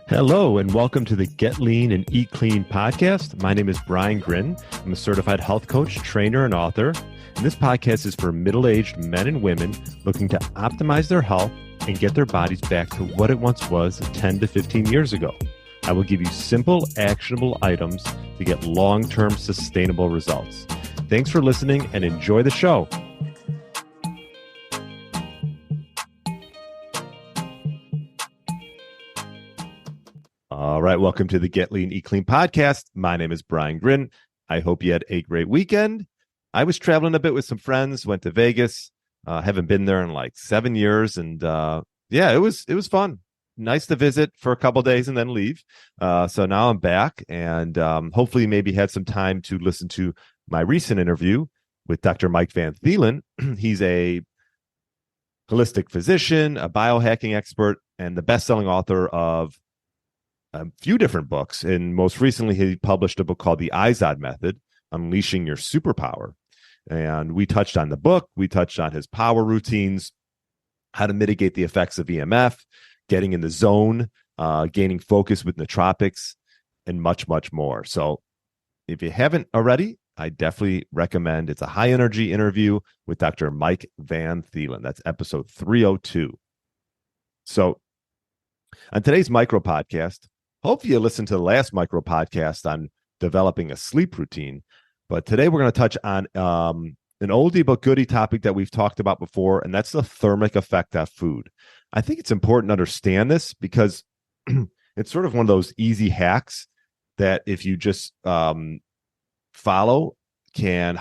Hello, and welcome to the Get Lean and Eat Clean podcast. My name is Brian Grin. I'm a certified health coach, trainer, and author. And this podcast is for middle-aged men and women looking to optimize their health and get their bodies back to what it once was 10 to 15 years ago. I will give you simple, actionable items to get long-term sustainable results. Thanks for listening and enjoy the show. All right, welcome to the Get Lean, Eat Clean podcast. My name is Brian Grin. I hope you had a great weekend. I was traveling a bit with some friends, went to Vegas. Haven't been there in like 7 years, and it was fun. Nice to visit for a couple of days and then leave. So now I'm back, and hopefully maybe had some time to listen to my recent interview with Dr. Mike Van Thielen. He's a holistic physician, a biohacking expert, and the best-selling author of a few different books. And most recently, he published a book called The Izod Method, Unleashing Your Superpower. And we touched on the book. We touched on his power routines, how to mitigate the effects of EMF, getting in the zone, gaining focus with nootropics, and much, much more. So if you haven't already, I definitely recommend. It's a high energy interview with Dr. Mike Van Thielen. That's episode 302. So on today's micro podcast, hopefully you listened to the last micro podcast on developing a sleep routine. But today we're going to touch on an oldie but goodie topic that we've talked about before, and that's the thermic effect of food. I think it's important to understand this because it's sort of one of those easy hacks that if you just follow can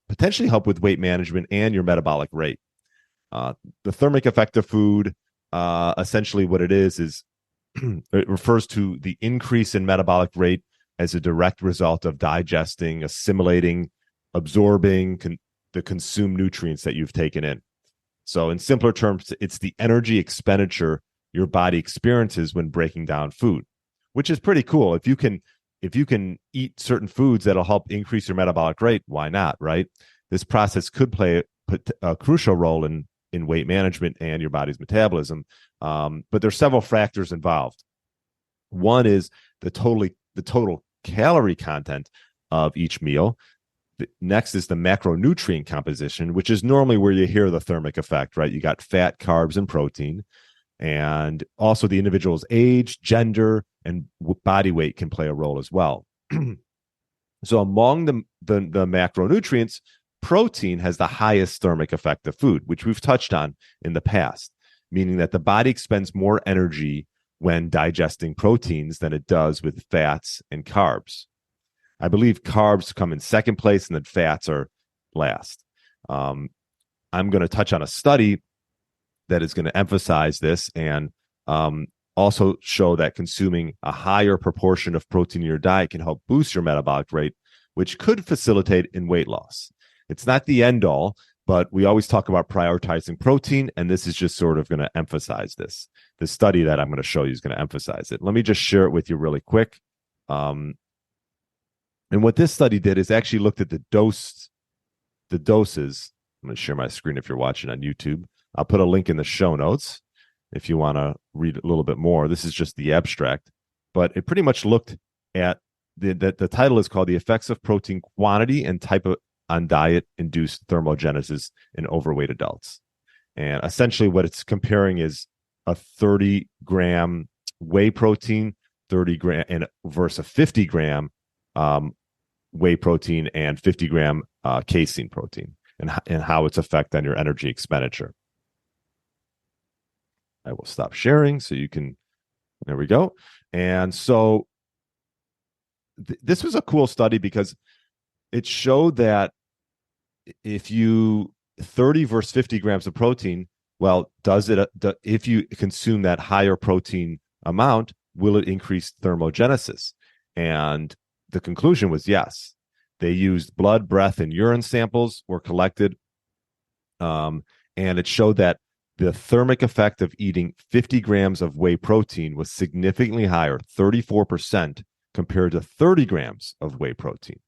potentially help with weight management and your metabolic rate. The thermic effect of food, essentially what it is it refers to the increase in metabolic rate as a direct result of digesting, assimilating, absorbing the consumed nutrients that you've taken in. So in simpler terms, it's the energy expenditure your body experiences when breaking down food, which is pretty cool. If you can eat certain foods that'll help increase your metabolic rate, why not, right? This process could play a crucial role in weight management and your body's metabolism. But there's several factors involved. One is the total calorie content of each meal. Next is the macronutrient composition, which is normally where you hear the thermic effect, right? You got fat, carbs, and protein. And also the individual's age, gender, and body weight can play a role as well. So among the macronutrients, protein has the highest thermic effect of food, which we've touched on in the past, meaning that the body expends more energy when digesting proteins than it does with fats and carbs. I believe carbs come in second place and then fats are last. I'm going to touch on a study that is going to emphasize this and also show that consuming a higher proportion of protein in your diet can help boost your metabolic rate, which could facilitate in weight loss. It's not the end all, but we always talk about prioritizing protein, and this is just sort of going to emphasize this. The study that I'm going to show you is going to emphasize it. Let me just share it with you really quick. And what this study did is actually looked at the doses. I'm going to share my screen if you're watching on YouTube. I'll put a link in the show notes if you want to read a little bit more. This is just the abstract, but it pretty much looked at the title is called The Effects of Protein Quantity and Type on Diet-Induced Thermogenesis in Overweight Adults. And essentially what it's comparing is a 30-gram whey protein, 30 gram and versus a 50-gram whey protein and 50-gram casein protein, and how its effect on your energy expenditure. I will stop sharing so you can. There we go. And so this was a cool study because it showed that if you 30 versus 50 grams of protein, well, if you consume that higher protein amount, will it increase thermogenesis? And the conclusion was yes. They used blood, breath, and urine samples were collected. And it showed that the thermic effect of eating 50 grams of whey protein was significantly higher, 34%, compared to 30 grams of whey protein.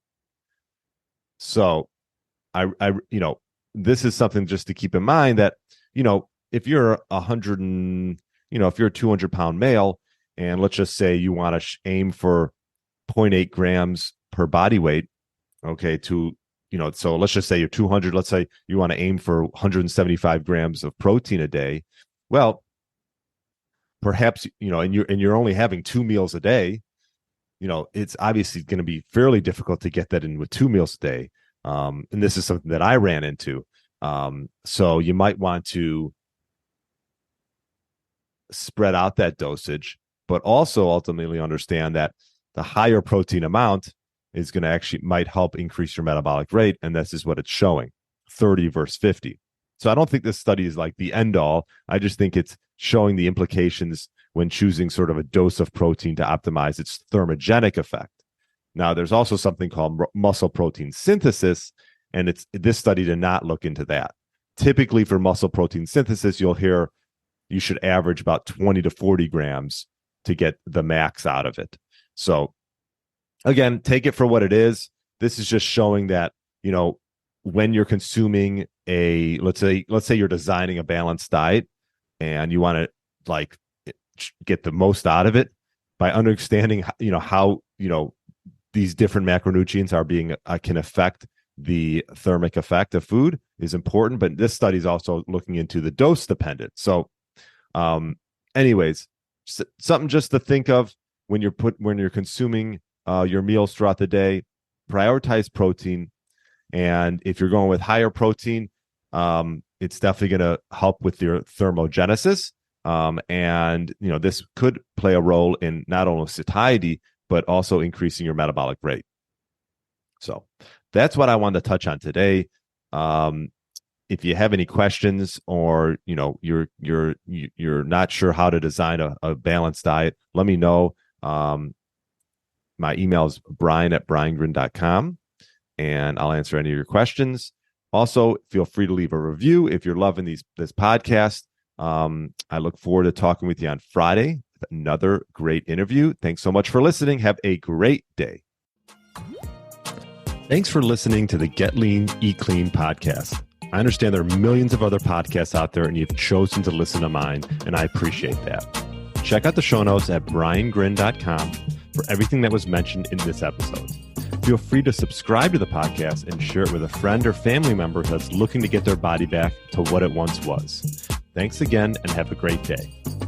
So this is something just to keep in mind that, if you're if you're a 200-pound male, and let's just say you want to aim for 0.8 grams per body weight, okay, so let's just say you're 200, let's say you want to aim for 175 grams of protein a day. Well, perhaps, and you're only having 2 meals a day, it's obviously going to be fairly difficult to get that in with 2 meals a day. And this is something that I ran into. So you might want to spread out that dosage, but also ultimately understand that the higher protein amount is going to might help increase your metabolic rate. And this is what it's showing, 30 versus 50. So I don't think this study is like the end all. I just think it's showing the implications when choosing sort of a dose of protein to optimize its thermogenic effect. Now, there's also something called muscle protein synthesis, and this study did not look into that. Typically for muscle protein synthesis, you'll hear you should average about 20 to 40 grams to get the max out of it. So again, take it for what it is. This is just showing that, when you're consuming let's say you're designing a balanced diet and you want to get the most out of it by understanding, how, these different macronutrients can affect the thermic effect of food is important. But this study is also looking into the dose dependent. So anyways, something just to think of when you're consuming your meals throughout the day. Prioritize protein, and if you're going with higher protein, it's definitely going to help with your thermogenesis, and this could play a role in not only satiety but also increasing your metabolic rate. So that's what I wanted to touch on today. If you have any questions, or you're not sure how to design a balanced diet, let me know. My email is brian@briangrin.com, and I'll answer any of your questions. Also, feel free to leave a review if you're loving this podcast. I look forward to talking with you on Friday with another great interview. Thanks so much for listening. Have a great day. Thanks for listening to the Get Lean, Eat Clean podcast. I understand there are millions of other podcasts out there, and you've chosen to listen to mine, and I appreciate that. Check out the show notes at briangrin.com for everything that was mentioned in this episode. Feel free to subscribe to the podcast and share it with a friend or family member that's looking to get their body back to what it once was. Thanks again, and have a great day.